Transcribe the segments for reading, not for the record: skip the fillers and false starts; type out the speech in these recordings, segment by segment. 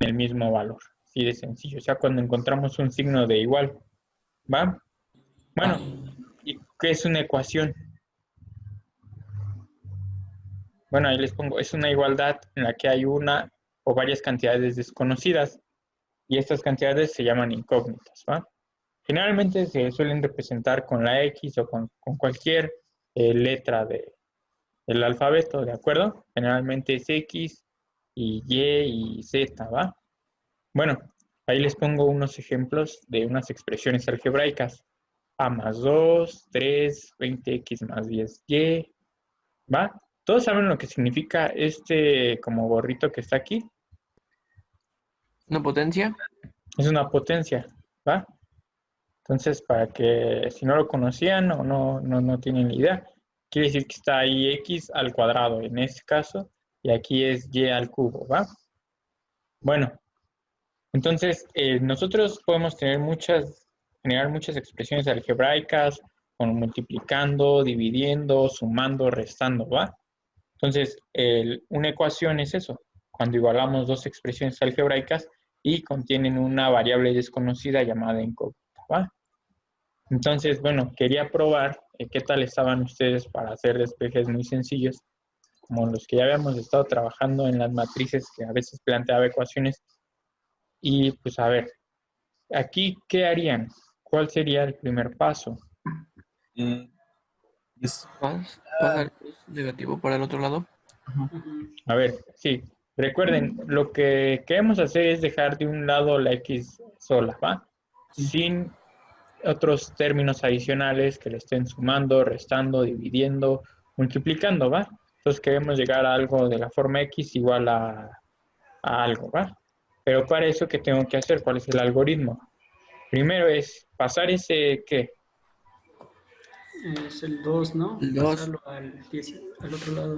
el mismo valor. Así de sencillo. O sea, cuando encontramos un signo de igual, ¿va? Bueno, ¿y qué es una ecuación? Bueno, ahí les pongo, es una igualdad en la que hay una o varias cantidades desconocidas y estas cantidades se llaman incógnitas, ¿va? Generalmente se suelen representar con la X o con cualquier letra del alfabeto, ¿de acuerdo? Generalmente es X y Y y Z, ¿va? Bueno, ahí les pongo unos ejemplos de unas expresiones algebraicas. A más 2, 3, 20x más 10y, ¿va? ¿Todos saben lo que significa este como gorrito que está aquí? ¿Una potencia? Es una potencia, ¿va? Entonces, para que si no lo conocían o no tienen ni idea, quiere decir que está ahí x al cuadrado en este caso, y aquí es y al cubo, ¿va? Bueno, entonces nosotros podemos tener generar muchas expresiones algebraicas, como multiplicando, dividiendo, sumando, restando, ¿va? Entonces, una ecuación es eso, cuando igualamos dos expresiones algebraicas y contienen una variable desconocida llamada incógnita, ¿va? Entonces, bueno, quería probar qué tal estaban ustedes para hacer despejes muy sencillos, como los que ya habíamos estado trabajando en las matrices que a veces planteaba ecuaciones. Y pues a ver, aquí, ¿qué harían? ¿Cuál sería el primer paso? Eh, es- Pasar negativo para el otro lado. A ver, sí, recuerden, lo que queremos hacer es dejar de un lado la X sola, ¿va? Sin otros términos adicionales que le estén sumando, restando, dividiendo, multiplicando, ¿va? Entonces queremos llegar a algo de la forma X igual a algo, ¿va? Pero para eso, ¿qué tengo que hacer? ¿Cuál es el algoritmo? Primero es pasar ese, ¿qué? Es el 2, ¿no? El 2. Pasarlo al otro lado.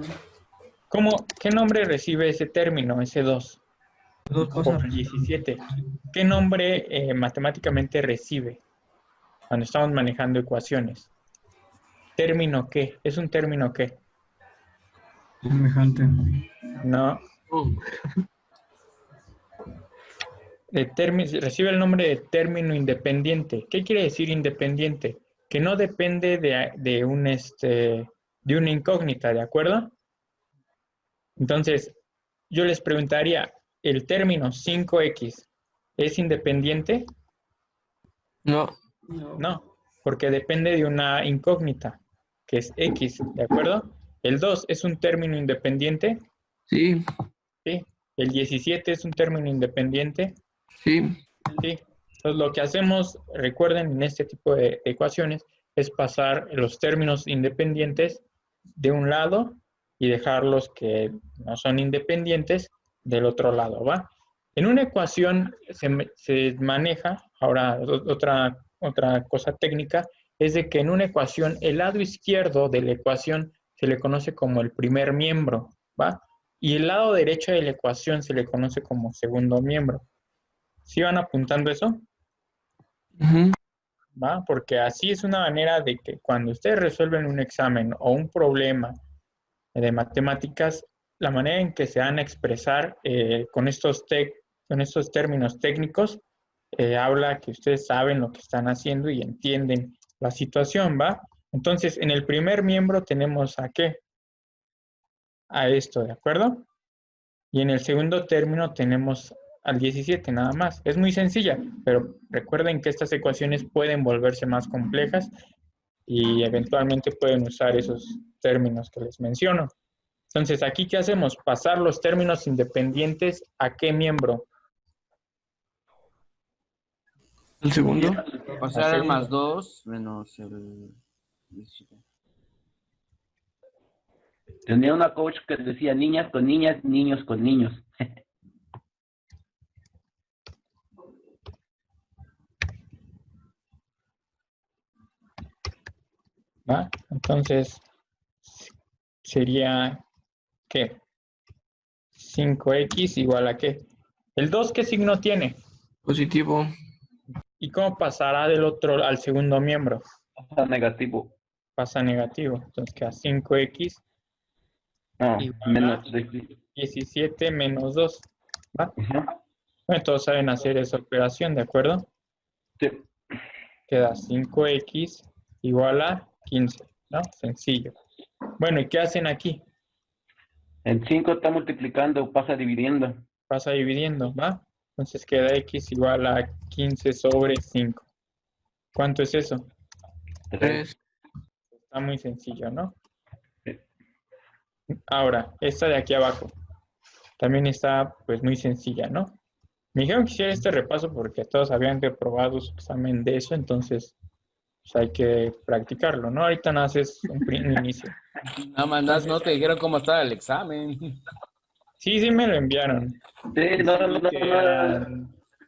¿Qué nombre recibe ese término, ese 2? Dos Por cosas. 17. ¿Qué nombre matemáticamente recibe cuando estamos manejando ecuaciones? ¿Término qué? ¿Es un término qué? Semejante. No. Recibe el nombre de término independiente. ¿Qué quiere decir independiente? Que no depende de una incógnita, ¿de acuerdo? Entonces, yo les preguntaría, ¿el término 5x es independiente? No. No. No, porque depende de una incógnita, que es x, ¿de acuerdo? ¿El 2 es un término independiente? Sí. Sí. ¿El 17 es un término independiente? Sí. Sí. Entonces, lo que hacemos, recuerden, en este tipo de ecuaciones, es pasar los términos independientes de un lado y dejar los que no son independientes del otro lado, ¿va? En una ecuación se maneja, ahora otra cosa técnica, es de que en una ecuación el lado izquierdo de la ecuación se le conoce como el primer miembro, ¿va? Y el lado derecho de la ecuación se le conoce como segundo miembro. ¿Sí van apuntando eso? Ujú. ¿Va? Porque así es una manera de que cuando ustedes resuelven un examen o un problema de matemáticas, la manera en que se van a expresar con estos términos técnicos, habla que ustedes saben lo que están haciendo y entienden la situación, ¿va? Entonces, en el primer miembro tenemos ¿a qué? A esto, ¿de acuerdo? Y en el segundo término tenemos al 17 nada más. Es muy sencilla, pero recuerden que estas ecuaciones pueden volverse más complejas y eventualmente pueden usar esos términos que les menciono. Entonces, ¿aquí qué hacemos? Pasar los términos independientes ¿a qué miembro? El segundo. pasar al más segundo. 2 menos el 17. Tenía una coach que decía niñas con niñas, niños con niños. ¿Va? Entonces, sería, ¿qué? 5x igual a ¿qué? ¿El 2 qué signo tiene? Positivo. ¿Y cómo pasará del otro al segundo miembro? Pasa negativo. Pasa negativo. Entonces queda 5x No, igual a menos 17 menos 2. ¿Va? Bueno, todos saben hacer esa operación, ¿de acuerdo? Sí. Queda 5x igual a 15, ¿no? Sencillo. Bueno, ¿y qué hacen aquí? El 5 está multiplicando, pasa dividiendo. Pasa dividiendo, ¿va? Entonces queda x igual a 15 sobre 5. ¿Cuánto es eso? 3. Está muy sencillo, ¿no? Sí. Ahora, esta de aquí abajo también está pues muy sencilla, ¿no? Me dijeron que hiciera este repaso porque todos habían reprobado su examen de eso, entonces pues, hay que practicarlo, ¿no? Ahorita no haces un inicio. Nada más no te dijeron cómo estaba el examen. Sí me lo enviaron. Sí, Y no, sí vi que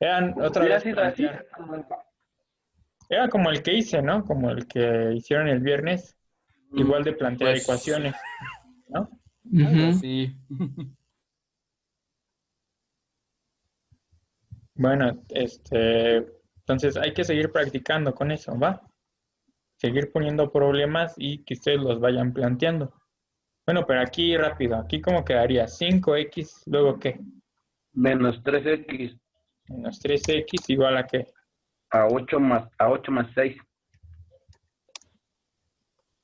eran otra Hubiera vez sido así. plantear. Era como el que hice, ¿no? Como el que hicieron el viernes, igual de plantear Pues, ecuaciones, ¿no? algo Ujú. así. Bueno, entonces hay que seguir practicando con eso, ¿va? Seguir poniendo problemas y que ustedes los vayan planteando. Bueno, pero aquí rápido, aquí cómo quedaría 5x, luego qué, Menos 3x menos 3x igual a qué, a 8 más 6.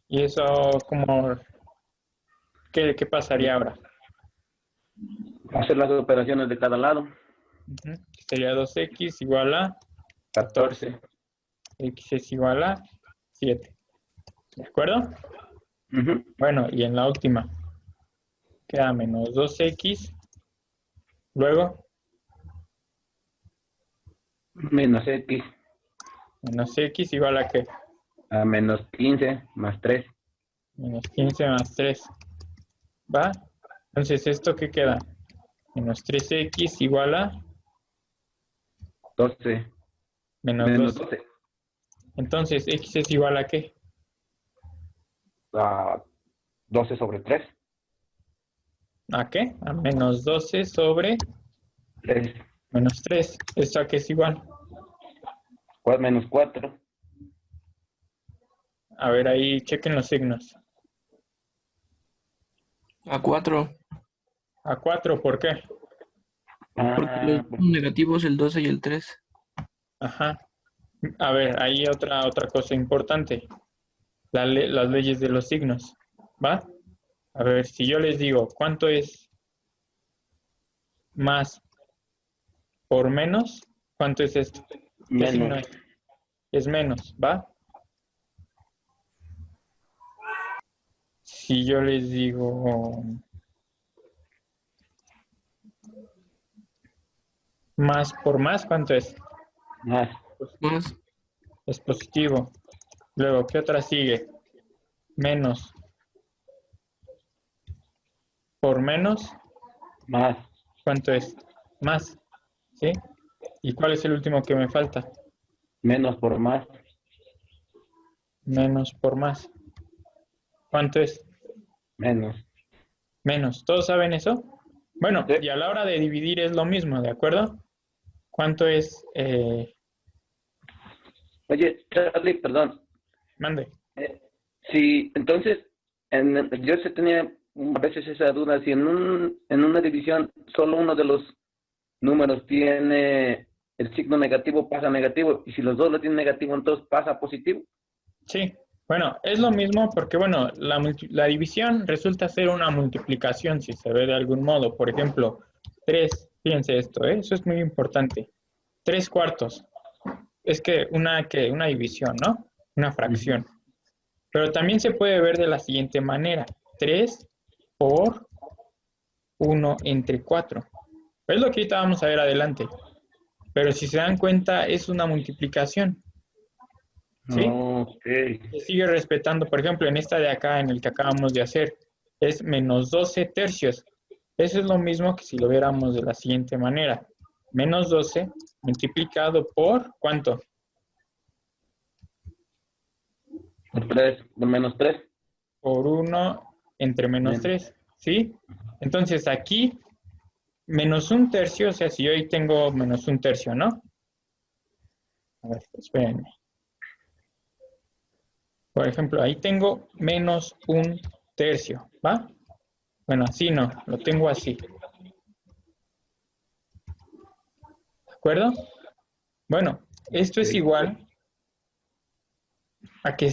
y eso como, ¿qué pasaría ahora? Hacer las operaciones de cada lado. Ujú. Sería 2x igual a 14, x es igual a 7, ¿de acuerdo? Ujú. Bueno, y en la última queda menos 2x, luego Menos x menos x igual a qué, a menos 15 más 3. menos 15 más 3, ¿va? Entonces, ¿esto qué queda? Menos 3x igual a 12. menos Menos 12. 12. Entonces, x es igual a qué? A 12 sobre 3. ¿A qué? A menos 12 sobre 3. menos 3. ¿Esto a qué es igual? Menos 4. A ver, ahí chequen los signos. A 4. A 4, ¿por qué? Porque los dos son negativos, el 12 y el 3. Ajá. A ver, ahí otra cosa importante. Las leyes de los signos. ¿Va? A ver, si yo les digo, ¿cuánto es más por menos? ¿Cuánto es esto? ¿Qué signo Menos. es? Es menos, ¿va? Si yo les digo más por más, ¿cuánto es? Más. Más. Es positivo. Luego, ¿qué otra sigue? Menos por menos, Más. ¿cuánto es? Más, ¿sí? ¿Y cuál es el último que me falta? Menos por más. Menos por más. ¿Cuánto es? Menos. Menos. ¿Todos saben eso? Bueno, Sí. y a la hora de dividir es lo mismo, ¿de acuerdo? ¿Cuánto es? Oye, Charlie, perdón. Mande. Sí, entonces, yo se tenía a veces esa duda, si en una división solo uno de los números tiene el signo negativo, pasa negativo, y si los dos lo tienen negativo, entonces pasa positivo. Sí. Bueno, es lo mismo porque, bueno, la división resulta ser una multiplicación, si se ve de algún modo. Por ejemplo, 3, fíjense esto, eso es muy importante. 3 cuartos. Es que una división, ¿no? Una fracción. Pero también se puede ver de la siguiente manera. 3 por 1 entre 4. Es lo que ahorita vamos a ver adelante. Pero si se dan cuenta, es una multiplicación. ¿Sí? Ok. Se sigue respetando, por ejemplo, en esta de acá, en el que acabamos de hacer, es menos 12 tercios. Eso es lo mismo que si lo viéramos de la siguiente manera. Menos 12 multiplicado por, ¿cuánto? Por 3, por menos 3. Por 1 entre menos 3. ¿Sí? Entonces aquí, menos un tercio, o sea, si yo ahí tengo menos un tercio, ¿no? A ver, espérenme. Por ejemplo, ahí tengo menos un tercio, ¿va? Bueno, así no, lo tengo así. acuerdo? Bueno, esto es Sí. igual a que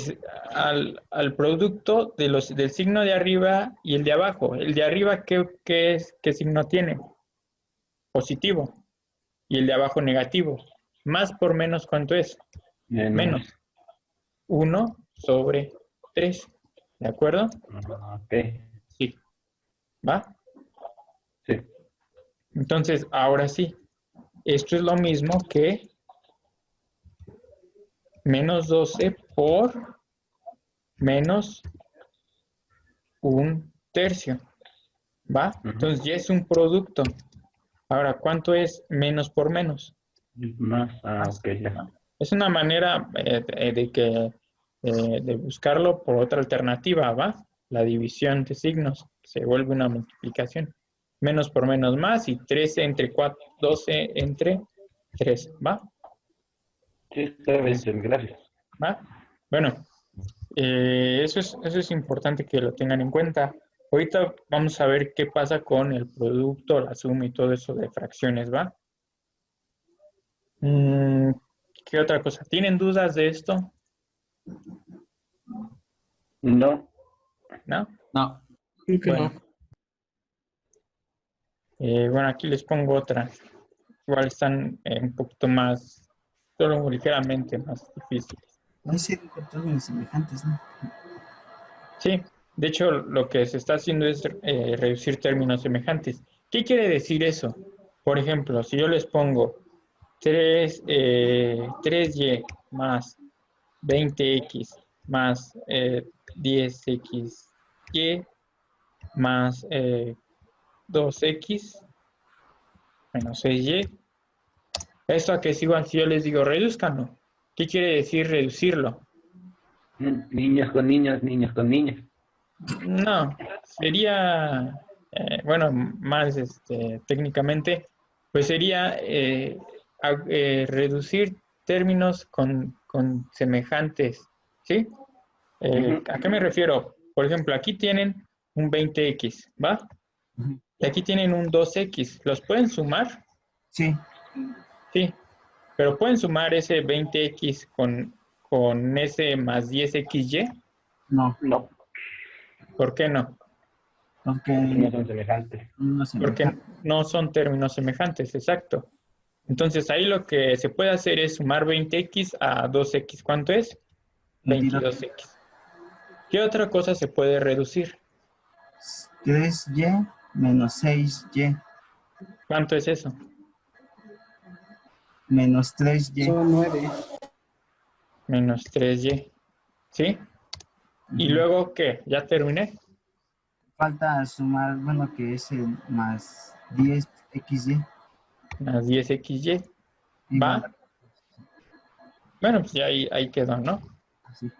al producto del signo de arriba y el de abajo. El de arriba, ¿qué signo tiene? Positivo. Y el de abajo negativo. Más por menos, ¿cuánto es? Menos. 1/3. ¿De acuerdo? Ok. Sí. ¿Va? Sí. Entonces, ahora sí. Esto es lo mismo que menos 12 por menos 1/3. ¿Va? Entonces ya es un producto. Ahora, ¿cuánto es menos por menos? Más. Ok, ya. Es una manera de buscarlo por otra alternativa, ¿va? La división de signos se vuelve una multiplicación. Menos por menos más y 13 entre 4, 12 entre 3, ¿va? Sí, está bien, gracias. ¿Va? Bueno, eso es importante que lo tengan en cuenta. Ahorita vamos a ver qué pasa con el producto, la suma y todo eso de fracciones, ¿va? ¿Qué otra cosa? ¿Tienen dudas de esto? No. ¿No? No. Creo que Bueno, no. bueno, aquí les pongo otra. Igual están un poquito más, solo ligeramente más difíciles. No sé términos semejantes, ¿no? Sí, de hecho lo que se está haciendo es reducir términos semejantes. ¿Qué quiere decir eso? Por ejemplo, si yo les pongo 3y más 20x más 10xy más 2x menos 6y. Esto a que es igual si yo les digo reduzcanlo. ¿Qué quiere decir reducirlo? Niños con niños, niños con niños. No, sería, bueno, más técnicamente, pues sería reducir términos con semejantes, ¿sí? ¿A qué me refiero? Por ejemplo, aquí tienen un 20x, ¿va? Ujú. Y aquí tienen un 2x. ¿Los pueden sumar? Sí, Sí, pero pueden sumar ese 20x con ese más 10xy. no, No, ¿Por qué no? porque no son semejantes. no Porque no son términos semejantes, exacto. Entonces ahí lo que se puede hacer es sumar 20x a 2x. ¿Cuánto es? 22x. ¿Qué otra cosa se puede reducir? 3y menos 6y ¿Cuánto es eso? menos 3y. Son 9. Menos 3y. ¿Sí? ¿Y Ujú. luego qué? ¿Ya terminé? Falta sumar, bueno, que es el más 10xy Más 10xy. igual ¿Va? Bueno, pues ya ahí quedó, ¿no? así.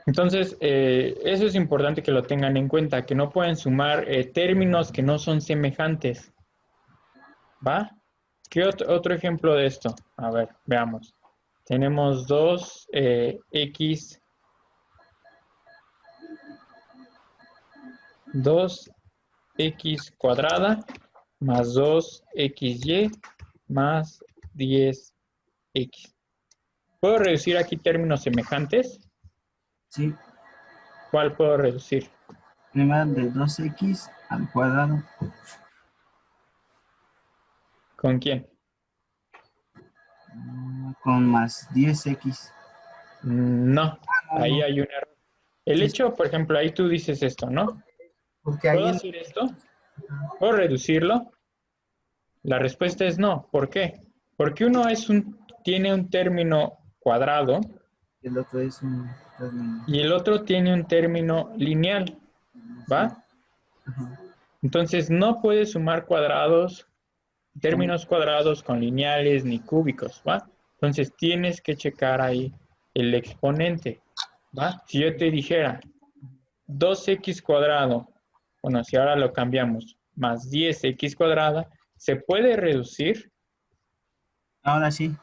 Entonces, eso es importante que lo tengan en cuenta, que no pueden sumar términos que no son semejantes. ¿Va? ¿Qué otro ejemplo de esto? A ver, veamos. Tenemos 2x cuadrada más 2xy más 10x. ¿Puedo reducir aquí términos semejantes? Sí, ¿Cuál puedo reducir? primero de 2x al cuadrado ¿Con quién? con más 10x. No, ahí no. hay un error. El Sí, hecho, por ejemplo, ahí tú dices esto, ¿no? porque ¿Puedo ahí hacer esto? ¿Puedo reducirlo? La respuesta es no. ¿Por qué? Porque uno tiene un término cuadrado el otro es un término. y el otro tiene un término lineal, ¿va? Ajá. Entonces no puedes sumar términos cuadrados con lineales ni cúbicos, ¿va? Entonces tienes que checar ahí el exponente, ¿va? Si yo te dijera 2x cuadrado, bueno, si ahora lo cambiamos, más 10x cuadrada, ¿se puede reducir? Ahora sí,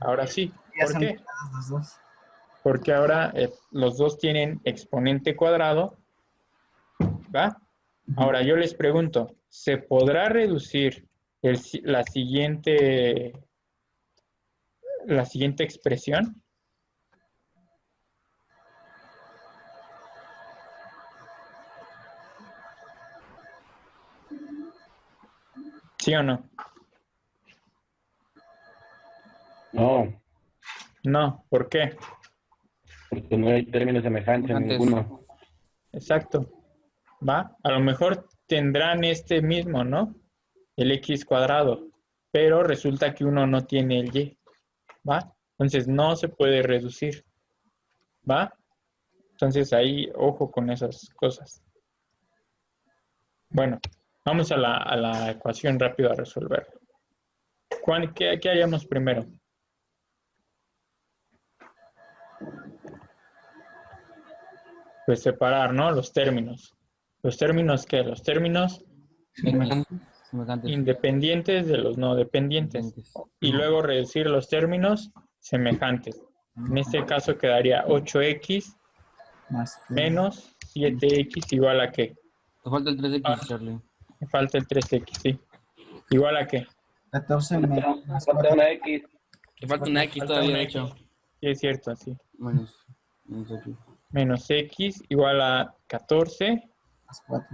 Ahora sí. ya ¿Por son qué? cuadrados los dos. Porque ahora los dos tienen exponente cuadrado, ¿va? Ujú. Ahora yo les pregunto, ¿se podrá reducir la siguiente expresión. ¿Sí o no? No, No, ¿por qué? porque no hay términos semejantes en Antes. ninguno. Exacto. ¿Va? A lo mejor tendrán este mismo, ¿no? El x cuadrado, pero resulta que uno no tiene el y. ¿Va? Entonces no se puede reducir. ¿Va? Entonces ahí, ojo con esas cosas. Bueno, vamos a la ecuación rápido a resolver. ¿Qué haríamos primero? Pues separar, ¿no? Los términos. ¿Los términos qué? Los términos Semejantes. independientes de los no dependientes. Y luego reducir los términos semejantes. En este caso quedaría 8x Más menos 7x igual a ¿qué? Te falta el 3x, Charlie. Me falta el 3x, sí. ¿Igual a qué? 14 más Falta 4 una X. Te falta una X Falta todavía, una de X. hecho. Sí, es cierto, sí. Menos aquí. Menos x igual a 14 más 4.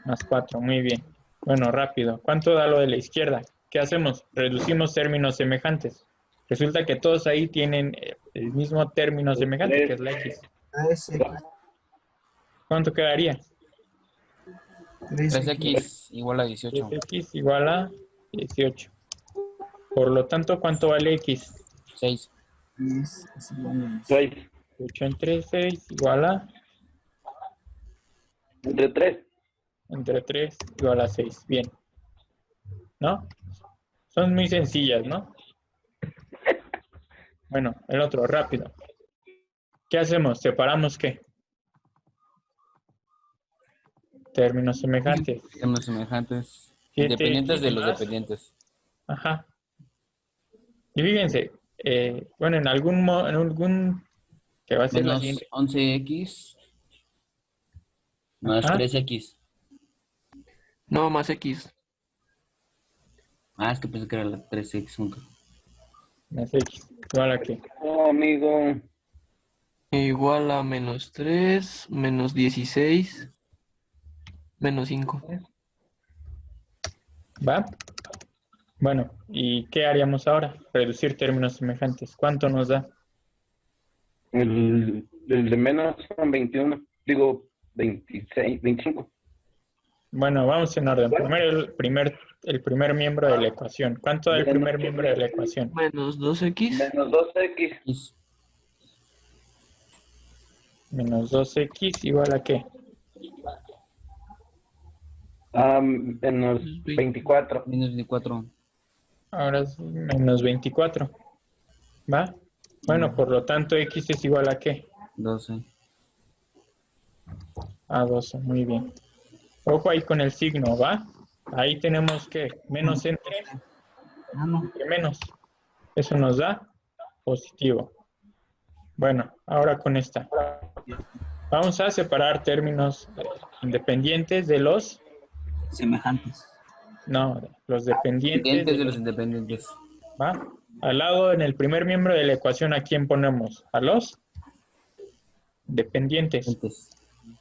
más 4. Muy bien. Bueno, rápido. ¿Cuánto da lo de la izquierda? ¿Qué hacemos? Reducimos términos semejantes. Resulta que todos ahí tienen el mismo término semejante, que es la x. 3x. ¿Cuánto quedaría? 3x igual a 18. 3x igual a 18. Por lo tanto, ¿cuánto vale x? 6. 10. 6 8 entre 6 igual a, entre 3. entre 3 igual a 6. Bien. ¿No? Son muy sencillas, ¿no? Bueno, el otro, rápido. ¿Qué hacemos? ¿Separamos qué? Términos semejantes. Términos semejantes. 7x Independientes de los más. dependientes. Ajá. Y fíjense, bueno, en algún que va a ser la Menos siguiente. 11x más Ajá. 3x. No, más X. Ah, es que pensé que era la 3x junto. Más x. ¿Igual a qué? No, amigo. Igual a menos 3, menos 16, menos 5. ¿Va? Bueno, ¿y qué haríamos ahora? Reducir términos semejantes. ¿Cuánto nos da? El de menos son 21. Digo, 26, 25. Bueno, vamos en orden. Primero el primer miembro de la ecuación. ¿Cuánto da el primer miembro de la ecuación? Menos 2X. Menos 2X. X. Menos 2x igual a qué? Menos 24. Menos 24. Ahora es menos 24. ¿Va? Bueno, por lo tanto, x es igual a qué? 12. A 12, muy bien. Ojo ahí con el signo, ¿va? Ahí tenemos que menos entre menos. Eso nos da positivo. Bueno, ahora con esta. Vamos a separar términos independientes de los... Semejantes. No, los dependientes Independientes de los independientes. ¿va? Al lado, en el primer miembro de la ecuación, ¿a quién ponemos? A los dependientes. Entonces,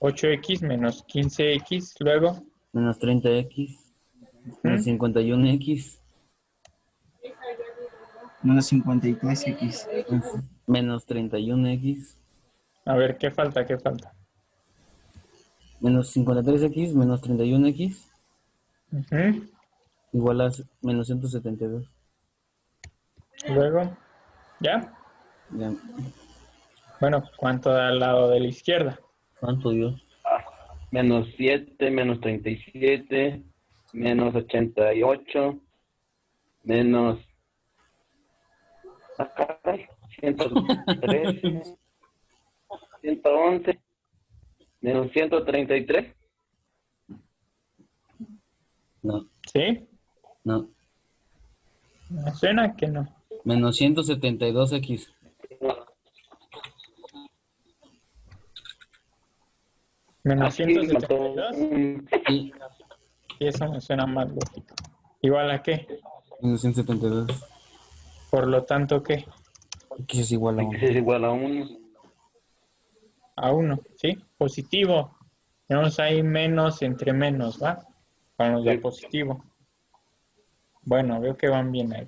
8x menos 15x, luego, menos 30x. Menos 51x. Menos 53x. Menos 31x. a ver, ¿qué falta? ¿Qué falta? Menos 53x menos 31x Ujú. igual a menos 172. Luego, ¿ya? Ya. Bueno, ¿cuánto da al lado de la izquierda? ¿Cuánto dio? Menos 7, menos 37, menos 88, menos... Ah, caray, 113, 111, menos 133. No, ¿Sí? no. Me suena que no. Menos 172x. Menos Así 172. Sí, Y eso me suena más lógico. ¿Igual a qué? Menos 172. Por lo tanto, ¿qué? X es igual a X 1. es igual a 1. A 1, ¿sí? Positivo. Tenemos ahí menos entre menos, ¿va? Para nos da Sí. positivo. Bueno, veo que van bien ahí.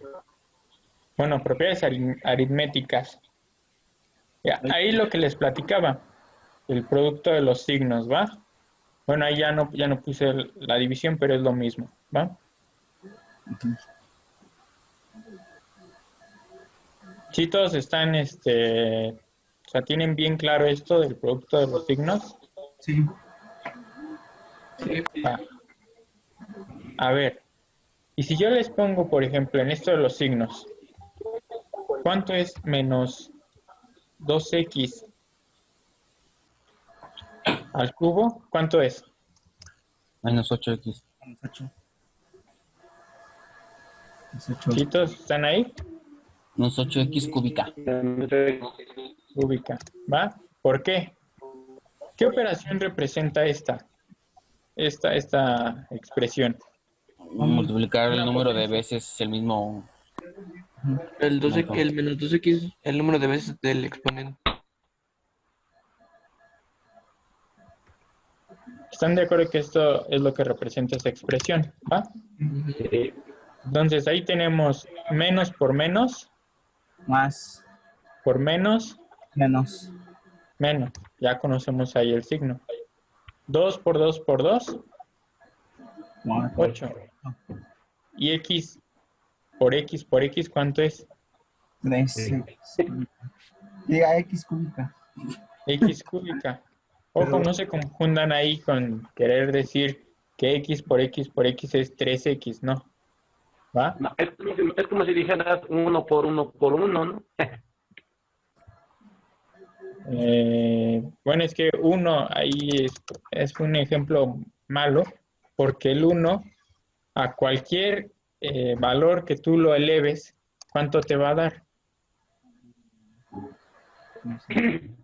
Bueno, propiedades aritméticas. Ya, ahí lo que les platicaba, el producto de los signos, ¿va? Bueno, ahí ya no puse la división, pero es lo mismo, ¿va? Sí, todos están, o sea, tienen bien claro esto del producto de los signos. Sí. Sí. Va. A ver, y si yo les pongo, por ejemplo, en esto de los signos, ¿cuánto es menos 2x al cubo? ¿Cuánto es? Menos 8X. Menos 8. Es 8. ¿Sí, todos están ahí? Menos 8X cúbica. Ubica, ¿va? ¿Por qué? ¿Qué operación representa esta expresión? Multiplicar el Una número de potencia. veces el mismo El monto. el menos 2x, el número de veces del exponente. ¿Están de acuerdo que esto es lo que representa esa expresión? ¿Va? Ujú. Entonces ahí tenemos menos por menos, Más. por menos, Menos. menos. Ya conocemos ahí el signo. 2 por 2 por 2, Más. 8. Y x por x, ¿cuánto es? 3. Diga X cúbica. X cúbica. Ojo, no se confundan ahí con querer decir que x por x es 3x, no. ¿Va? No, es como si dijeras 1 por 1 por 1, ¿no? Bueno, es que 1 ahí es un ejemplo malo, porque el 1 a cualquier valor que tú lo eleves, ¿cuánto te va a dar?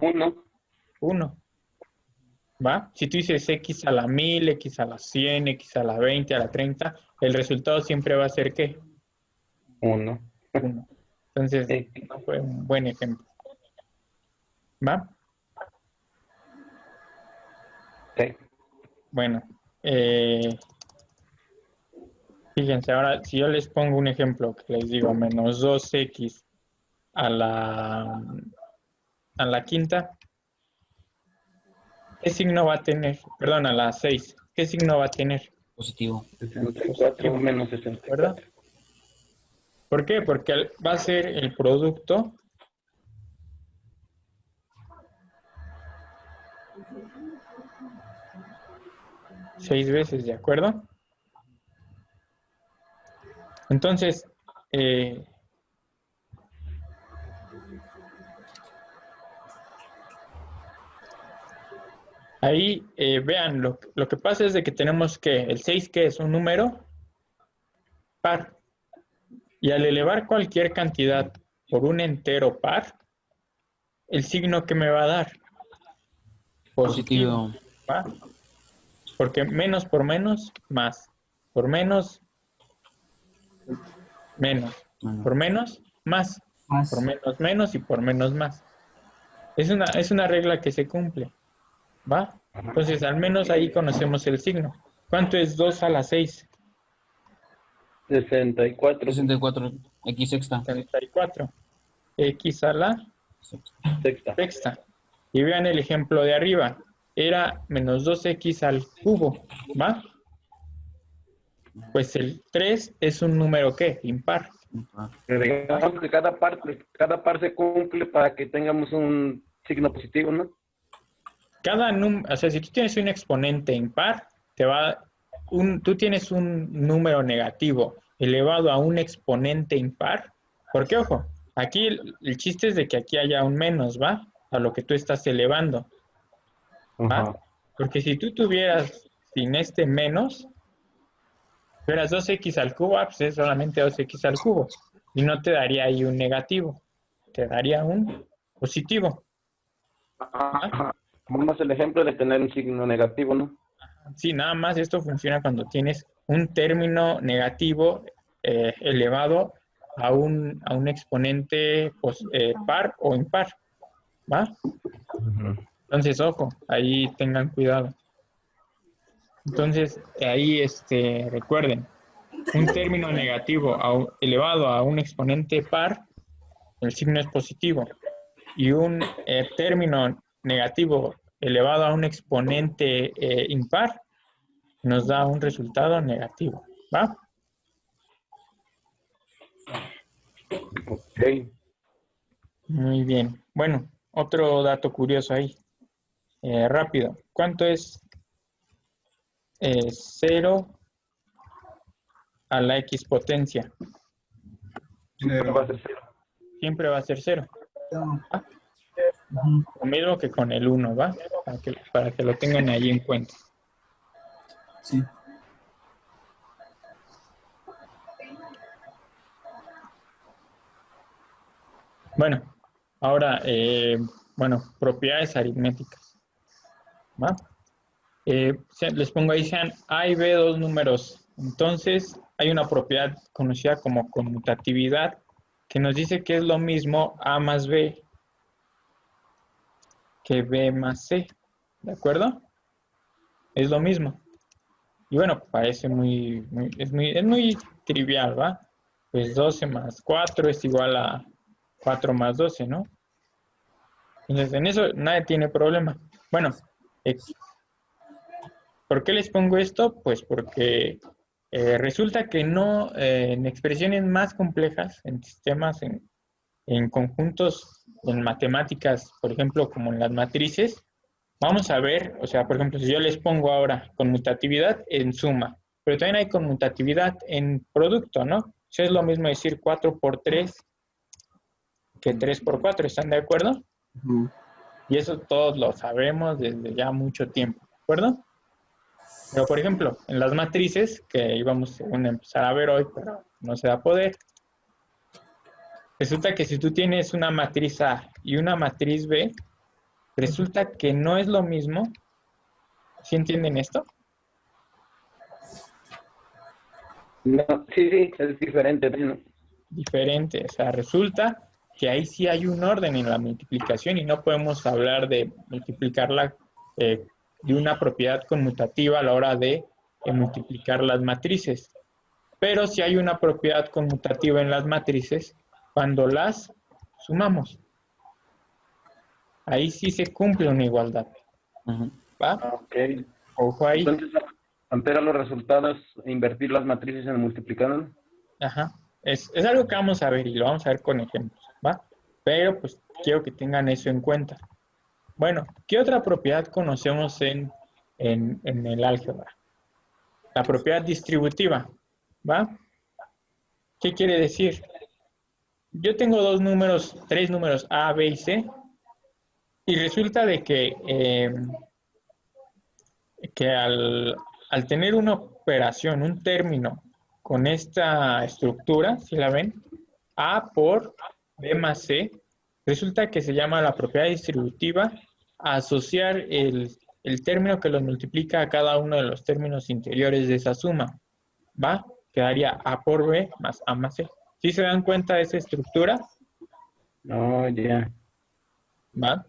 1. 1. ¿Va? Si tú dices x a la 1000, x a la 100, x a la 20, a la 30, el resultado siempre va a ser ¿qué? 1. 1. Entonces, no fue un buen ejemplo. ¿Va? Sí. Bueno, fíjense, ahora si yo les pongo un ejemplo que les digo menos 2x a la quinta, ¿qué signo va a tener? Perdón, a la 6. ¿Qué signo va a tener? Positivo. 64 menos ¿Verdad? 64. ¿Por qué? Porque va a ser el producto seis veces, ¿de acuerdo? Entonces, ahí vean, lo que pasa es de que tenemos que el 6 que es un número par. Y al elevar cualquier cantidad por un entero par, el signo que me va a dar, positivo, ¿va? Porque menos por menos, más. Por menos, menos. Por menos, más. Más. Por menos, menos y por menos, más. Es una regla que se cumple, ¿va? Entonces, al menos ahí conocemos el signo. ¿Cuánto es 2 a la 6? 64. 64 X sexta. 64. X a la Sexta. sexta. Y vean el ejemplo de arriba. Era menos 2x al cubo, ¿va? Pues el 3 es un número, ¿qué? Impar. Pero digamos que cada par se cumple para que tengamos un signo positivo, ¿no? O sea, si tú tienes un exponente impar, tú tienes un número negativo elevado a un exponente impar. Porque, ojo, aquí el chiste es de que aquí haya un menos, ¿va? A lo que tú estás elevando, ¿va? Ajá. Porque si tú tuvieras sin este menos, tuvieras 2x al cubo, pues es solamente 2x al cubo. Y no te daría ahí un negativo, te daría un positivo. Ajá. Vamos el ejemplo de tener un signo negativo, ¿no? Sí, nada más esto funciona cuando tienes un término negativo elevado a un exponente par o impar, ¿va? Entonces, ojo, ahí tengan cuidado. Entonces, ahí recuerden, un término negativo elevado a un exponente par, el signo es positivo. Y un término negativo elevado a un exponente impar nos da un resultado negativo, ¿va? Ok. Muy bien. Bueno, otro dato curioso ahí. Rápido. ¿Cuánto es 0 a la x potencia? Va a ser 0. Siempre va a ser 0. ¿Va? Ujú. Lo mismo que con el 1, ¿va? Para que lo tengan ahí en cuenta. Sí. Bueno, ahora, propiedades aritméticas, ¿va? Les pongo ahí, sean A y B dos números. Entonces, hay una propiedad conocida como conmutatividad que nos dice que es lo mismo A más B que B más C, ¿de acuerdo? Es lo mismo. Y bueno, parece es muy trivial, ¿va? Pues 12 más 4 es igual a 4 más 12, ¿no? Entonces, en eso nadie tiene problema. Bueno, ¿por qué les pongo esto? Pues porque resulta que no, en expresiones más complejas, en sistemas, en conjuntos, en matemáticas, por ejemplo, como en las matrices, vamos a ver, o sea, por ejemplo, si yo les pongo ahora conmutatividad en suma, pero también hay conmutatividad en producto, ¿no? O sea, es lo mismo decir 4 por 3 que 3 por 4, ¿están de acuerdo? Ujú. Y eso todos lo sabemos desde ya mucho tiempo, ¿de acuerdo? Pero, por ejemplo, en las matrices, que íbamos a empezar a ver hoy, pero no se va a poder, resulta que si tú tienes una matriz A y una matriz B, resulta que no es lo mismo. ¿Sí entienden esto? No, sí, es diferente, ¿no? Diferente. O sea, resulta que ahí sí hay un orden en la multiplicación y no podemos hablar de multiplicarla de una propiedad conmutativa a la hora de multiplicar las matrices. Pero sí hay una propiedad conmutativa en las matrices cuando las sumamos. Ahí sí se cumple una igualdad. ¿Va? Ok. Ojo ahí. Entonces, ampliar los resultados e invertir las matrices en el multiplicador. Ajá. Es algo que vamos a ver y lo vamos a ver con ejemplos, ¿va? Pero pues quiero que tengan eso en cuenta. Bueno, ¿qué otra propiedad conocemos en el álgebra? La propiedad distributiva, ¿va? ¿Qué quiere decir? Yo tengo tres números A, B y C, y resulta de que al tener una operación, un término con esta estructura, ¿sí la ven? A por B más C, resulta que se llama la propiedad distributiva asociar el término que los multiplica a cada uno de los términos interiores de esa suma. ¿Va? Quedaría A por B más A más C. ¿Sí se dan cuenta de esa estructura? No, ya. ¿Va?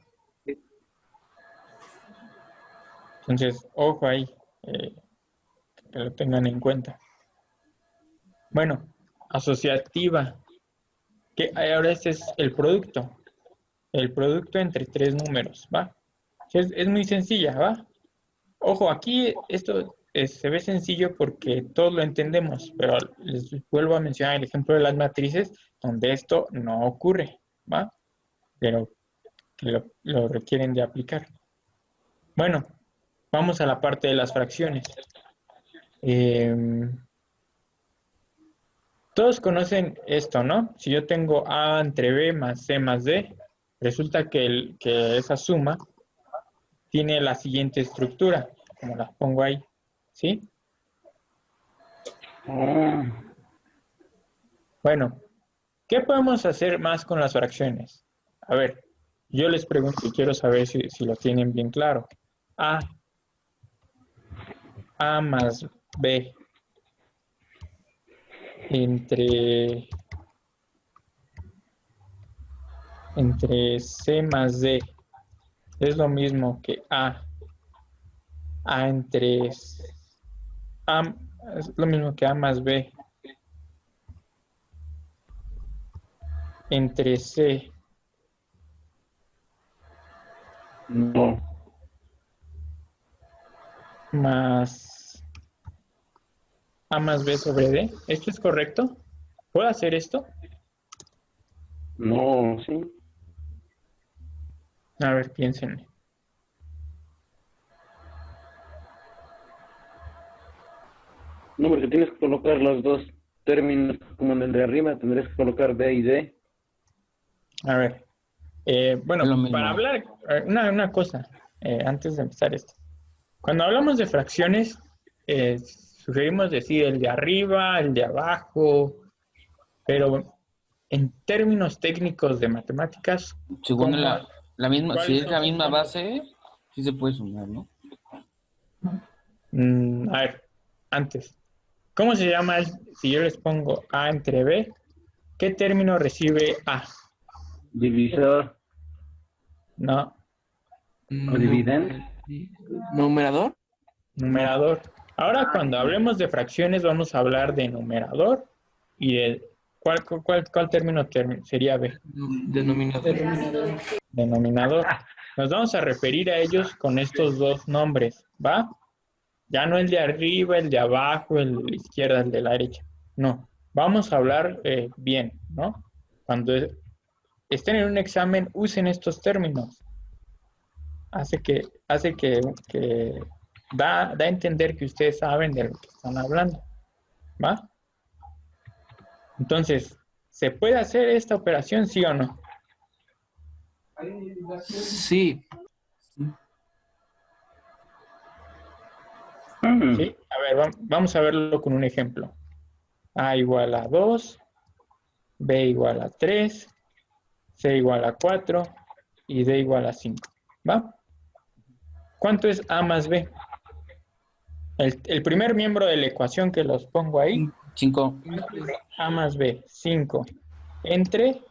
Entonces, ojo ahí, que lo tengan en cuenta. Bueno, asociativa. Que ahora este es el producto entre tres números, ¿va? Es muy sencilla, ¿va? Ojo, aquí esto se ve sencillo porque todos lo entendemos, pero les vuelvo a mencionar el ejemplo de las matrices donde esto no ocurre, ¿va? Pero que lo requieren de aplicar. Bueno, vamos a la parte de las fracciones. Todos conocen esto, ¿no? Si yo tengo A entre B más C más D, resulta que esa suma tiene la siguiente estructura, como la pongo ahí, ¿sí? Bueno, ¿qué podemos hacer más con las fracciones? A ver, yo les pregunto y quiero saber si lo tienen bien claro. A más B entre C más D es lo mismo que A entre A, es lo mismo que A más B entre C No. más A más B sobre D. ¿Esto es correcto? ¿Puedo hacer esto? No, sí. A ver, piénsenme. No, porque tienes que colocar los dos términos como en el de arriba, tendrías que colocar B y D. A ver. Bueno, Es lo mismo. para hablar, una cosa, antes de empezar esto. Cuando hablamos de fracciones, sugerimos decir el de arriba, el de abajo, pero en términos técnicos de matemáticas, Según ¿cómo- la misma, si cuáles es son la sus misma nombres? base, sí se puede sumar, ¿no? A ver, antes, ¿cómo se llama si yo les pongo A entre B? ¿Qué término recibe A? Divisor No, o dividendo. ¿Numerador? numerador. Ahora, cuando hablemos de fracciones, vamos a hablar de numerador y de ¿cuál término sería B? Denominador. Denominador. Nos vamos a referir a ellos con estos dos nombres, ¿va? Ya no el de arriba, el de abajo, el de la izquierda, el de la derecha. No, vamos a hablar bien, ¿no? Cuando estén en un examen, usen estos términos. Hace que da a entender que ustedes saben de lo que están hablando, ¿va? Entonces, ¿se puede hacer esta operación, sí o no? Sí. Sí. A ver, vamos a verlo con un ejemplo. A igual a 2, B igual a 3, C igual a 4 y D igual a 5, ¿va? ¿Cuánto es A más B? El primer miembro de la ecuación que los pongo ahí, 5, A más B, 5. Entre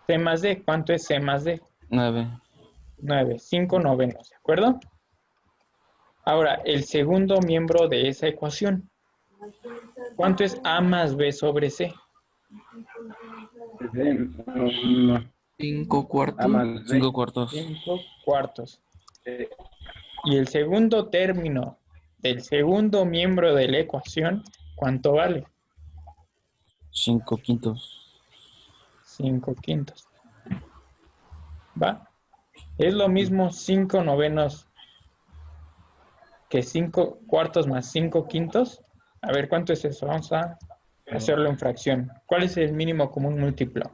C más D, ¿cuánto es C más D? 9, 9, 5 novenos, ¿de acuerdo? Ahora, el segundo miembro de esa ecuación, ¿cuánto es A más B sobre C? No. 5 A cuartos. más B. 5 cuartos, 5 cuartos. Y el segundo término del segundo miembro de la ecuación, ¿cuánto vale? 5 quintos. 5 quintos. ¿Va? Es lo mismo 5 novenos que 5 cuartos más 5 quintos. A ver, ¿cuánto es eso? Vamos a hacerlo en fracción. ¿Cuál es el mínimo común múltiplo?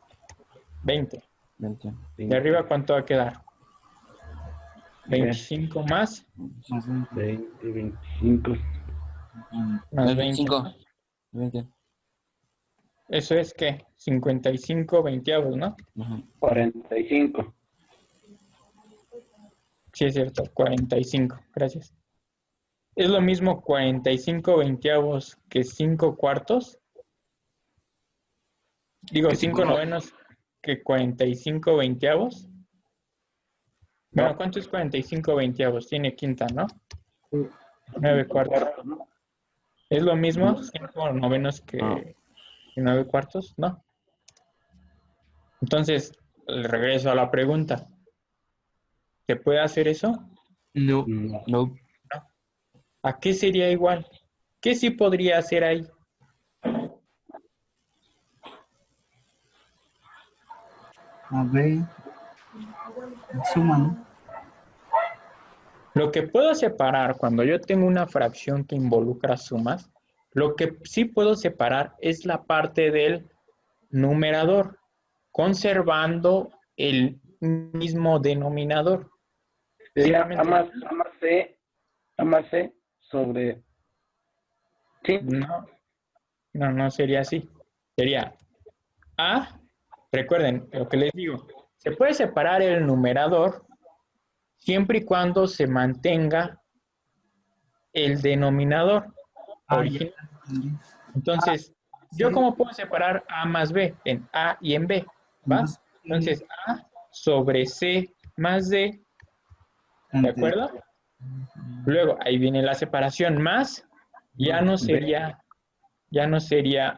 20. 20. De arriba, ¿cuánto va a quedar? 25 más Más 20. 20, 25. más 20. 25. 20. Eso es que 55 veinteavos, ¿no? Ajá. 45. Sí, es cierto, 45. Gracias. ¿Es lo mismo 45 veinteavos que 5 cuartos? Digo, 5 novenos que 45 veinteavos. Bueno, ¿cuánto es 45 veinteavos? Tiene quinta, ¿no? 9 cuartos. ¿Es lo mismo 5 novenos que 9 cuartos? No. Entonces, le regreso a la pregunta. ¿Se puede hacer eso? No. No. ¿A qué sería igual? ¿Qué sí podría hacer ahí? A B. Suma, ¿no? Lo que puedo separar cuando yo tengo una fracción que involucra sumas, lo que sí puedo separar es la parte del numerador, conservando el mismo denominador. Sería Simplemente A más C sobre... Sí. no sería así. Sería A, recuerden lo que les digo, se puede separar el numerador siempre y cuando se mantenga el denominador Ah, ya original. entendí. Entonces, ¿Yo cómo puedo separar A más B? En A y en B, ¿va? Más Entonces, A sobre C más D, ¿de entre acuerdo? Luego, ahí viene la separación más, ya no sería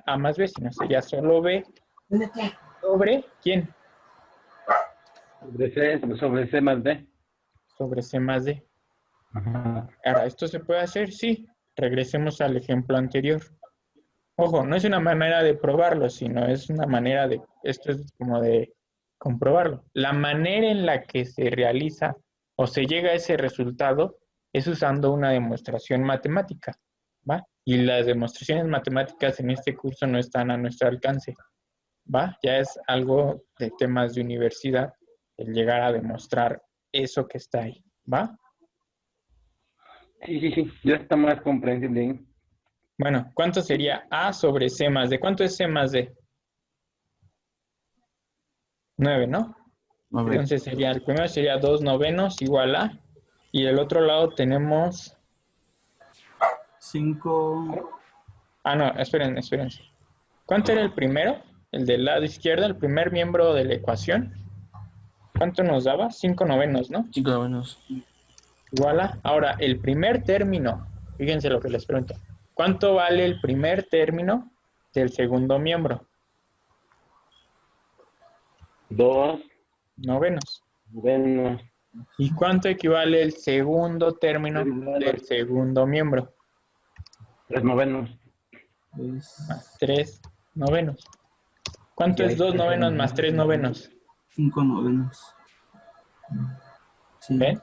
A más B, sino sería solo B sobre, ¿quién? Sobre C más D. Sobre C más D. Ajá. Ahora, ¿esto se puede hacer? Sí. Regresemos al ejemplo anterior. Ojo, no es una manera de probarlo, sino es una manera de, esto es como de comprobarlo. La manera en la que se realiza o se llega a ese resultado es usando una demostración matemática, ¿va? Y las demostraciones matemáticas en este curso no están a nuestro alcance, ¿va? Ya es algo de temas de universidad, el llegar a demostrar eso que está ahí, ¿va? Sí. Ya está más comprensible ahí. Bueno, ¿cuánto sería A sobre C más D? ¿Cuánto es C más D? 9, ¿no? A ver, Entonces sería, el primero sería 2 novenos igual a, y el otro lado tenemos, 5. no, espérense. ¿Cuánto era el primero? El del lado izquierdo, el primer miembro de la ecuación. ¿Cuánto nos daba? 5 novenos, ¿no? 5 novenos. Igual a, ahora, el primer término, fíjense lo que les pregunto. ¿Cuánto vale el primer término del segundo miembro? 2 Novenos. novenos. ¿Y cuánto equivale el segundo término del segundo miembro? 3 novenos. Más 3 novenos. ¿Cuánto es 2 novenos más 3 novenos? 5 novenos. Sí. ¿Ven?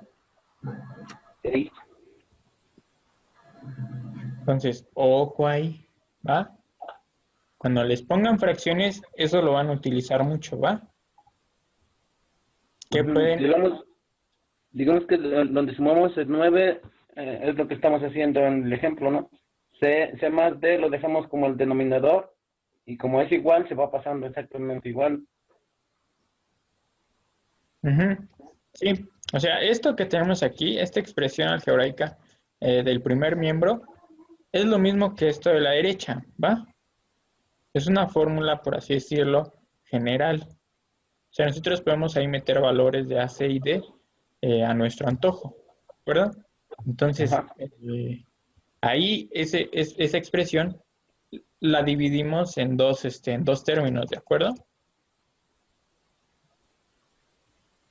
6. Entonces, ojo ahí, ¿va? Cuando les pongan fracciones, eso lo van a utilizar mucho, ¿va? ¿Qué pueden? Digamos que donde sumamos el 9 es lo que estamos haciendo en el ejemplo, ¿no? C más D lo dejamos como el denominador y como es igual, se va pasando exactamente igual. Ujú. Sí, o sea, esto que tenemos aquí, esta expresión algebraica del primer miembro, es lo mismo que esto de la derecha, ¿va? Es una fórmula, por así decirlo, general. O sea, nosotros podemos ahí meter valores de A, C y D a nuestro antojo, ¿verdad? Entonces, Ajá. ahí esa expresión la dividimos en dos términos, ¿de acuerdo?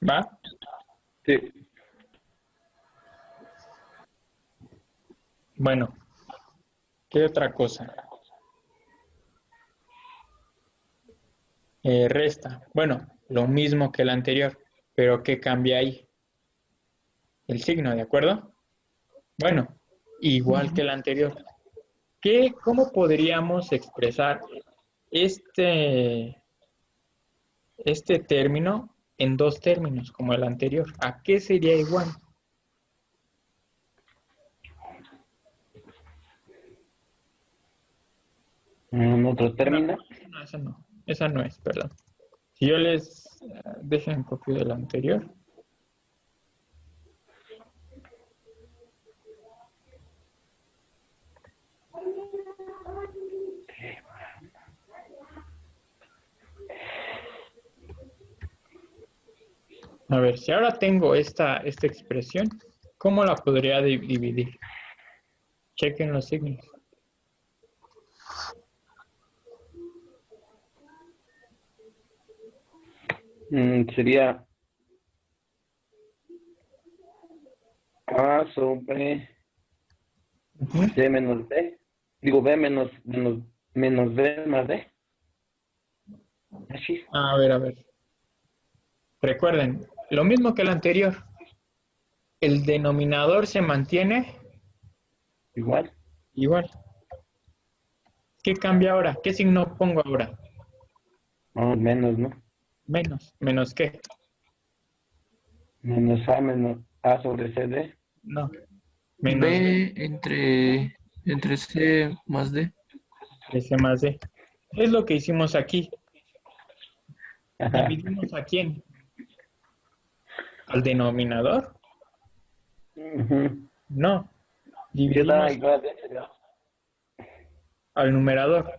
¿Va? Sí. Bueno, ¿qué otra cosa? Resta. Bueno, lo mismo que el anterior, pero ¿qué cambia ahí? El signo, ¿de acuerdo? Bueno, igual que el anterior. ¿Cómo podríamos expresar este término en dos términos, como el anterior? ¿A qué sería igual? En otro término. No, esa no es, perdón. Si yo les dejen copio del anterior. A ver, si ahora tengo esta expresión, ¿cómo la podría dividir? Chequen los signos. Sería A sobre Ujú. C menos D. Digo, B menos B más D. Así. A ver. Recuerden, lo mismo que el anterior. El denominador se mantiene Igual. igual. ¿Qué cambia ahora? ¿Qué signo pongo ahora? No, menos, ¿no? Menos. ¿Menos qué? Menos A sobre CD. No. Menos B entre C más D. de C más D. Es lo que hicimos aquí. Ajá. ¿Dividimos a quién? ¿Al denominador? Ujú. No. Queda Dividimos igual de ese lado. al numerador.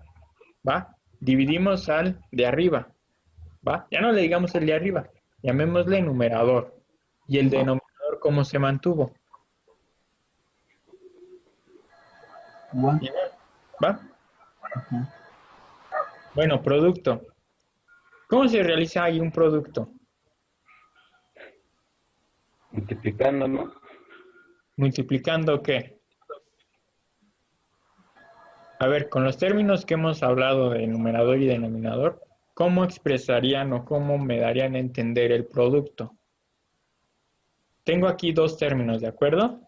¿va? Dividimos al de arriba, ¿va? Ya no le digamos el de arriba, llamémosle numerador. ¿Y el denominador cómo se mantuvo? One. Igual, ¿va? Ajá. Bueno, producto. ¿Cómo se realiza ahí un producto? Multiplicando, ¿no? ¿Multiplicando qué? A ver, con los términos que hemos hablado de numerador y denominador, ¿cómo expresarían o cómo me darían a entender el producto? Tengo aquí dos términos, ¿de acuerdo?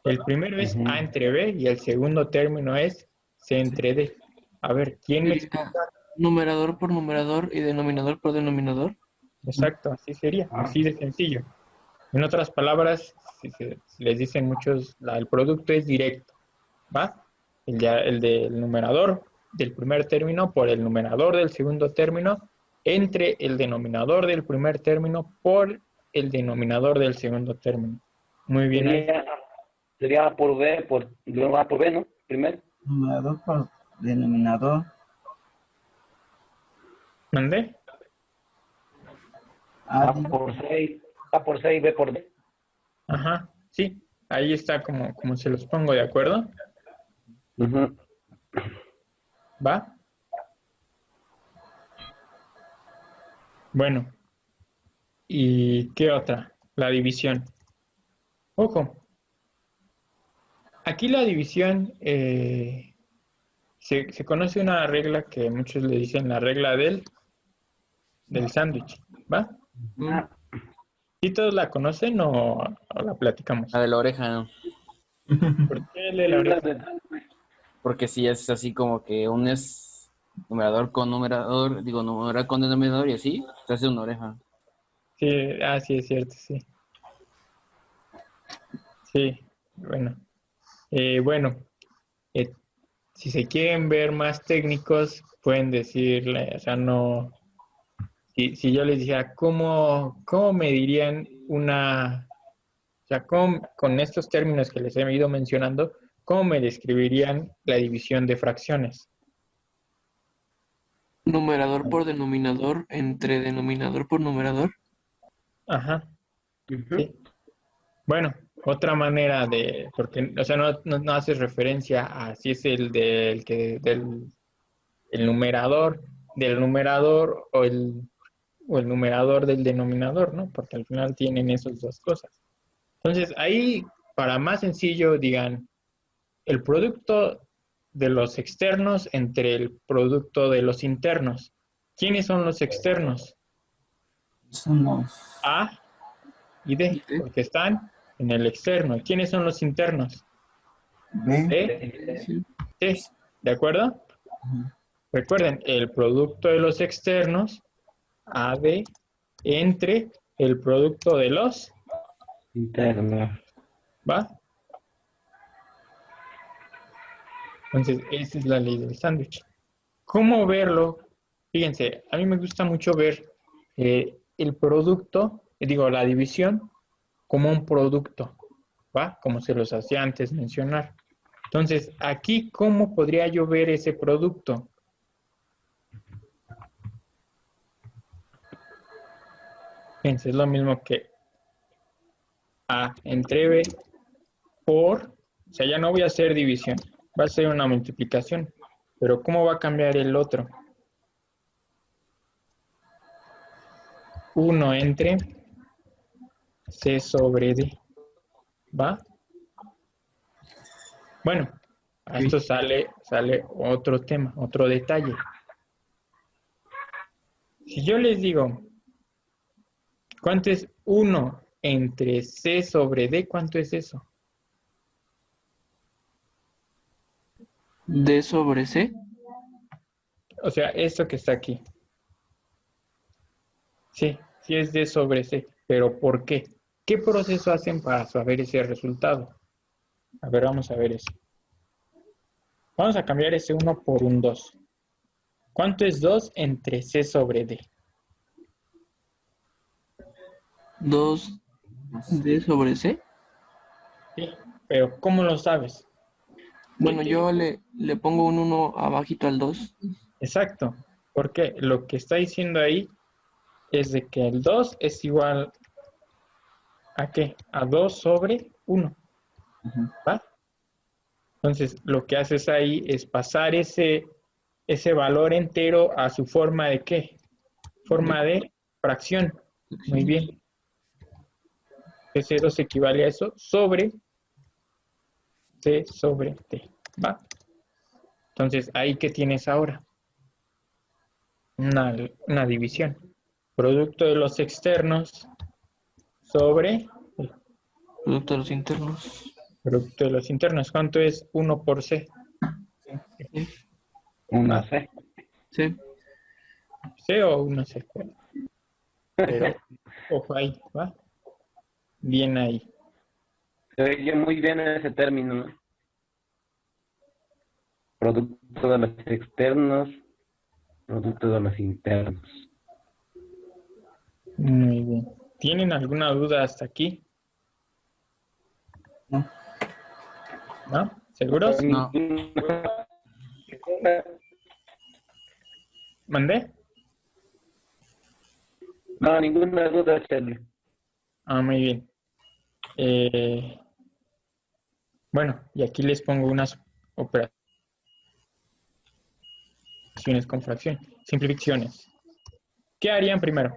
El primero es A entre B y el segundo término es C entre D. A ver, ¿quién me explica? Sería numerador por numerador y denominador por denominador. Exacto, así sería, así de sencillo. En otras palabras, si les dicen muchos, el producto es directo, ¿va? El del numerador del primer término por el numerador del segundo término entre el denominador del primer término por el denominador del segundo término. Muy bien ahí. Sería A por B, luego A por B, ¿no? Primero. Numerador por denominador. ¿Mandé? A, A por C y B por D. Ajá, sí. Ahí está como se los pongo, ¿de acuerdo? Ujú. ¿Va? Bueno. ¿Y qué otra? La división. Ojo. Aquí la división se conoce una regla que muchos le dicen la regla del sándwich, ¿va? Ah, ¿Sí todos la conocen o la platicamos? La de la oreja, ¿no? ¿Por qué el de la oreja? Porque si es así como que unes numerador con numerador, digo, numerador con denominador y así, se hace una oreja. Sí, sí, es cierto, sí. Sí, bueno. Bueno, si se quieren ver más técnicos, pueden decirle, o sea, no... Si yo les dijera, ¿cómo me dirían una... O sea, con estos términos que les he ido mencionando, ¿cómo me describirían la división de fracciones? Numerador por denominador entre denominador por numerador. Ajá, ujú. sí. Bueno, otra manera de, porque, o sea, no haces referencia a si es el el numerador del numerador o el numerador del denominador, ¿no? Porque al final tienen esas dos cosas. Entonces, ahí, para más sencillo, digan, el producto de los externos entre el producto de los internos. ¿Quiénes son los externos? son los A y D, porque están en el externo. ¿Quiénes son los internos? B. D, Sí. C, ¿de acuerdo? Recuerden, el producto de los externos, AD, entre el producto de los, Interno. ¿va? Entonces, esa es la ley del sándwich. ¿Cómo verlo? Fíjense, a mí me gusta mucho ver el producto, digo, la división, como un producto, ¿va? Como se los hacía antes mencionar. Entonces, aquí, ¿cómo podría yo ver ese producto? Fíjense, es lo mismo que A entre B por, o sea, ya no voy a hacer división, va a ser una multiplicación. Pero ¿cómo va a cambiar el otro? 1 entre C sobre D, ¿va? Bueno, a esto sale otro tema, otro detalle. Si yo les digo, ¿cuánto es 1 entre C sobre D? ¿Cuánto es eso? D sobre C. O sea, esto que está aquí. Sí, sí es D sobre C. ¿Pero por qué? ¿Qué proceso hacen para saber ese resultado? A ver, vamos a ver eso. Vamos a cambiar ese 1 por un 2. ¿Cuánto es 2 entre C sobre D? 2 D sobre C. Sí, pero ¿cómo lo sabes? Bueno, yo le pongo un 1 abajito al 2. Exacto, porque lo que está diciendo ahí es de que el 2 es igual ¿a qué? A 2 sobre 1, ¿va? Entonces, lo que haces ahí es pasar ese valor entero a su forma de ¿qué? Forma de fracción. Muy bien. C2 equivale a eso sobre C sobre T, ¿va? Entonces, ¿ahí qué tienes ahora? Una división. Producto de los externos sobre Producto de los internos. producto de los internos. ¿Cuánto es 1 por C? Sí. Una C. Sí. C o 1C. Pero, ojo ahí, ¿va? Bien ahí. Se oye muy bien ese término, ¿no? Producto de los externos, producto de los internos. Muy bien. ¿Tienen alguna duda hasta aquí? No. ¿No? ¿Seguros? No. ¿Mandé? No, ninguna duda, Charlie. Ah, muy bien. Bueno, y aquí les pongo unas operaciones con fracción, simplificaciones. ¿Qué harían primero?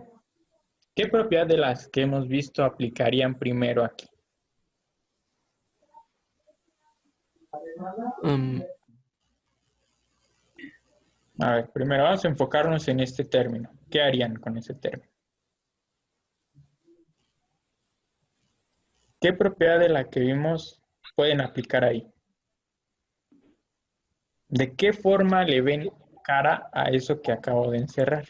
¿Qué propiedad de las que hemos visto aplicarían primero aquí? A ver, primero vamos a enfocarnos en este término. ¿Qué harían con ese término? ¿Qué propiedad de la que vimos pueden aplicar ahí? ¿De qué forma le ven cara a eso que acabo de encerrar?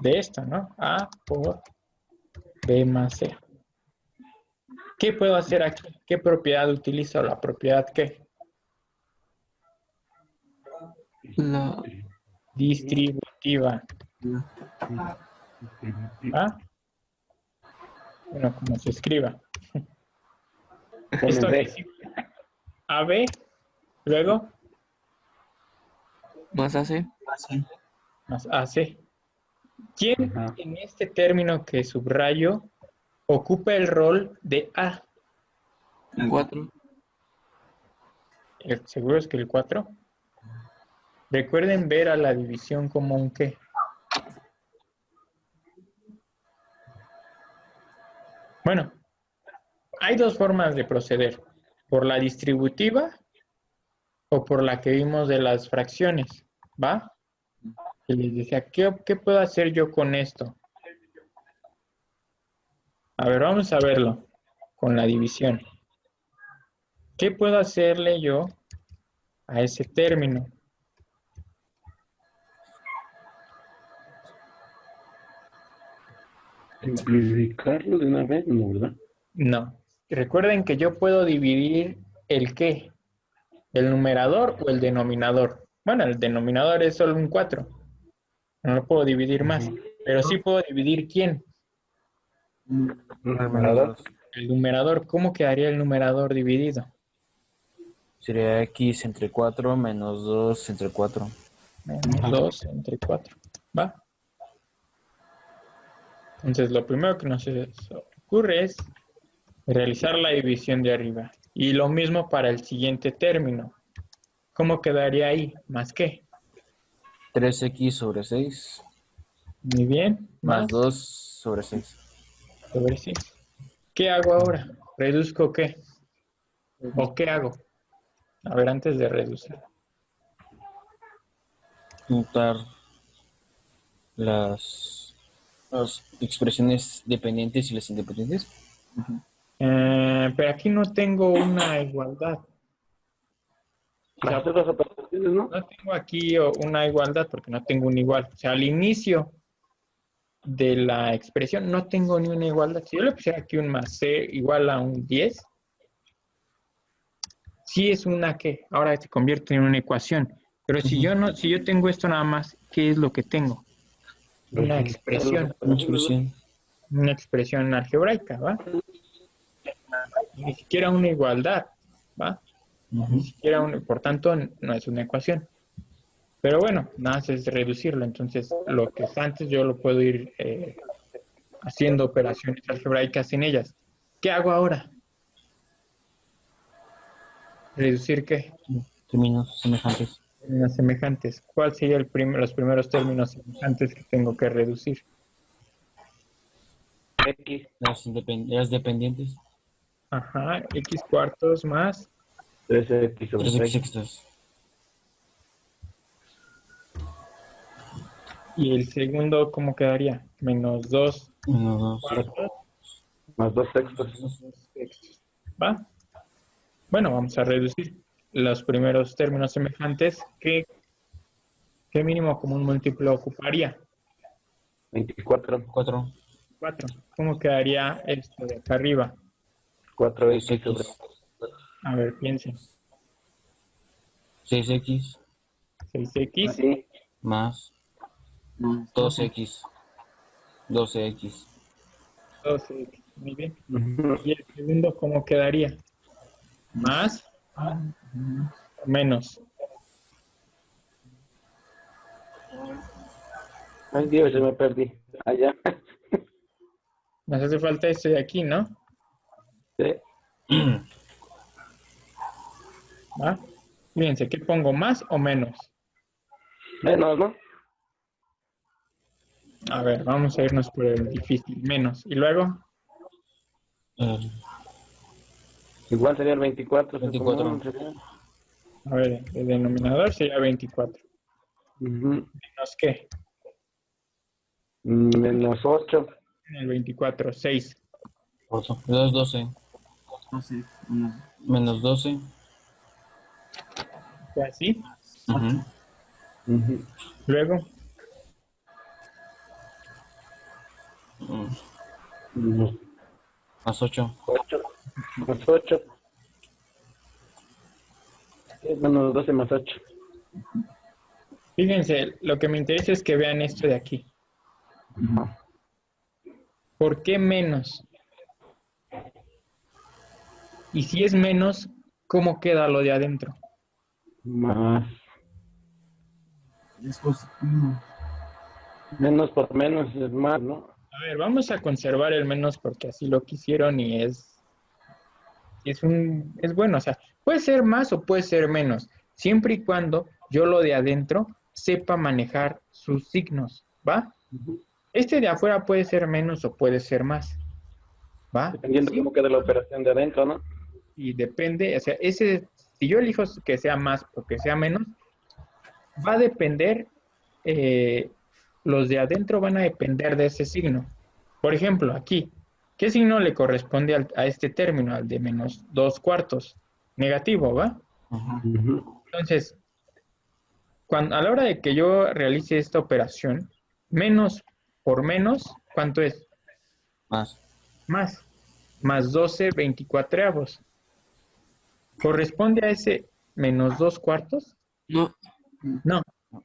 De esto, ¿no? A por B más C. ¿Qué puedo hacer aquí? ¿Qué propiedad utilizo? ¿La propiedad qué? La Distributiva. ¿Ah? Bueno, como se escriba. Esto aquí sí. AB, luego más AC. Así. más AC. ¿Quién Ajá. en este término que subrayo ocupa el rol de A? 4. ¿Seguro es que el 4? Recuerden ver a la división como un ¿qué? Bueno, hay dos formas de proceder. Por la distributiva o por la que vimos de las fracciones, ¿va? Y les decía, ¿qué puedo hacer yo con esto? A ver, vamos a verlo con la división. ¿Qué puedo hacerle yo a ese término? Simplificarlo de una vez, ¿no, verdad? No. Recuerden que yo puedo dividir el ¿qué? ¿El numerador o el denominador? Bueno, el denominador es solo un 4. No lo puedo dividir más. Pero sí puedo dividir ¿quién? Numerador. El numerador. ¿Cómo quedaría el numerador dividido? Sería x entre 4 menos 2 entre 4. Menos 2 entre 4. ¿Va? Entonces, lo primero que nos ocurre es realizar la división de arriba. Y lo mismo para el siguiente término. ¿Cómo quedaría ahí? ¿Más qué? 3x sobre 6 Muy bien. más 2 sobre 6. Sobre 6. ¿Qué hago ahora? ¿Reduzco qué? ¿O qué hago? A ver, antes de reducir. Juntar las expresiones dependientes y las independientes. Pero aquí no tengo una igualdad. O sea, Las otras operaciones, ¿no? no tengo aquí una igualdad porque no tengo un igual. O sea, al inicio de la expresión no tengo ni una igualdad. Si yo le pusiera aquí un más C igual a un 10, sí es una que ahora se convierte en una ecuación. Pero si yo no, si yo tengo esto nada más, ¿qué es lo que tengo? Una expresión. Una expresión. Una expresión algebraica, ¿va? Ni siquiera una igualdad. ¿va? Ni siquiera por tanto, no es una ecuación. Pero bueno, nada más es reducirlo. Entonces, lo que está antes yo lo puedo ir haciendo operaciones algebraicas en ellas. ¿Qué hago ahora? ¿Reducir qué? Términos semejantes. Términos semejantes. ¿Cuál sería los primeros términos semejantes que tengo que reducir? X, Las dependientes. Ajá, x cuartos más 3x sobre 3x 6. extras. y el segundo, ¿cómo quedaría? Menos 2 Menos 2. cuartos Más 2 sextos. más 2 sextos. ¿Va? Bueno, vamos a reducir los primeros términos semejantes. ¿Qué mínimo común múltiplo ocuparía? 24. 4. 4. ¿Cómo quedaría esto de acá arriba? 4x sobre 6x. A ver, piensen. 6x 6x Así. más 2x. 12x. 12x. Muy bien. Ujú. ¿Y el segundo cómo quedaría? ¿Más o menos? Ay, Dios, ya me perdí. Allá. Nos hace falta esto de aquí, ¿no? Sí. ¿Va? Fíjense, ¿qué pongo? ¿Más o menos? Menos, ¿no? A ver, vamos a irnos por el difícil. Menos. ¿Y luego? Igual sería el 24. 24. común, sería. A ver, el denominador sería 24. Ujú. ¿Menos qué? Menos 8. En el 24, 6. 8. 2, 12. Entonces, unos Menos 12. ¿Fue así? Ujú. Ujú. Luego, Ujú. Más 8. 8. Más 8. Es menos 12 más 8. fíjense, lo que me interesa es que vean esto de aquí. ¿Por qué menos? Y si es menos, ¿cómo queda lo de adentro? Más. es positivo. Menos por menos es más, ¿no? A ver, vamos a conservar el menos porque así lo quisieron y es bueno. O sea, puede ser más o puede ser menos, siempre y cuando yo lo de adentro sepa manejar sus signos, ¿va? Ujú. Este de afuera puede ser menos o puede ser más, ¿va? Dependiendo Sí, cómo quede la operación de adentro, ¿no? y depende, o sea, si yo elijo que sea más o que sea menos, va a depender, los de adentro van a depender de ese signo. Por ejemplo, aquí, ¿qué signo le corresponde a este término, al de menos 2 cuartos? Negativo, ¿va? Ujú. Entonces, a la hora de que yo realice esta operación, menos por menos, ¿cuánto es? Más. Más 12 24avos. ¿Corresponde a ese menos 2 cuartos? No, No.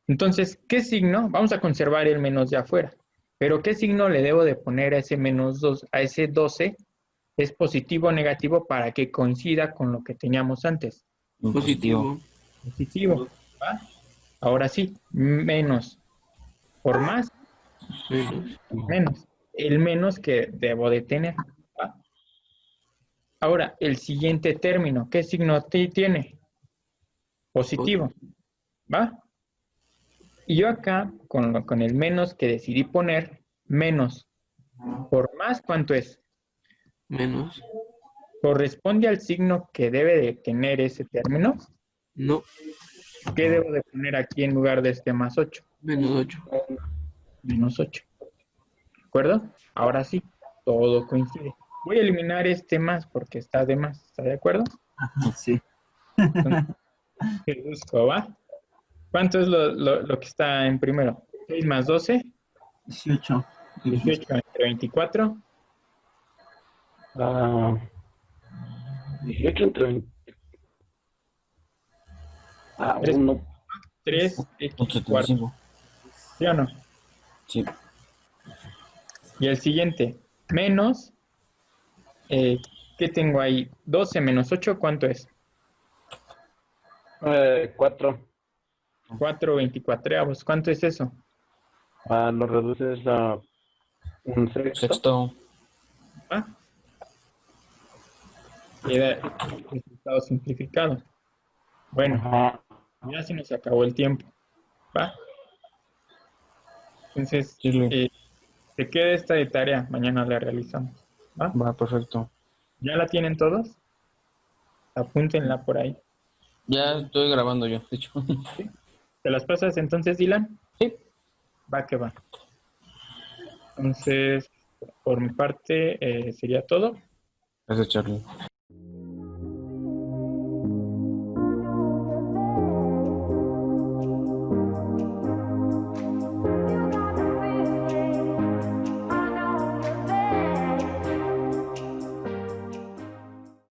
Entonces, ¿qué signo? Vamos a conservar el menos de afuera. Pero ¿qué signo le debo de poner a ese menos 2, a ese 12? ¿Es positivo o negativo para que coincida con lo que teníamos antes? positivo. Positivo. ¿Va? Ahora sí, menos. Por más, Menos. menos. El menos que debo de tener. ¿Va? Ahora, el siguiente término, ¿qué signo tiene? Positivo. ¿Va? Y yo acá, con el menos que decidí poner, menos por más, ¿cuánto es? Menos. ¿Corresponde al signo que debe de tener ese término? No. ¿Qué debo de poner aquí en lugar de este más 8? Menos 8. Menos 8. ¿De acuerdo? Ahora sí, todo coincide. Voy a eliminar este más porque está de más. ¿Está de acuerdo? Sí. Entonces, reduzco, ¿va? ¿Cuánto es lo que está en primero? 6 más 12, 18. 18 entre 24. Ah, 18 entre 20. Ah, Tres. 1. 3 x cuarto. 75. ¿Sí o no? Sí. Y el siguiente, menos, ¿qué tengo ahí? 12 menos 8, ¿cuánto es? 4. 4 24avos. ¿Cuánto es eso? Lo reduces a un sexto. Sexto. ¿Va? Queda el resultado simplificado. Bueno, Ajá. ya se nos acabó el tiempo. ¿Va? Entonces, Sí, Luis. te queda esta de tarea. Mañana la realizamos. ¿Va? Va, perfecto. ¿Ya la tienen todos? Apúntenla por ahí. Ya estoy grabando yo, de hecho. ¿Te las pasas entonces, Dylan? Sí. Va que va. Entonces, por mi parte, sería todo. Gracias, Charlie.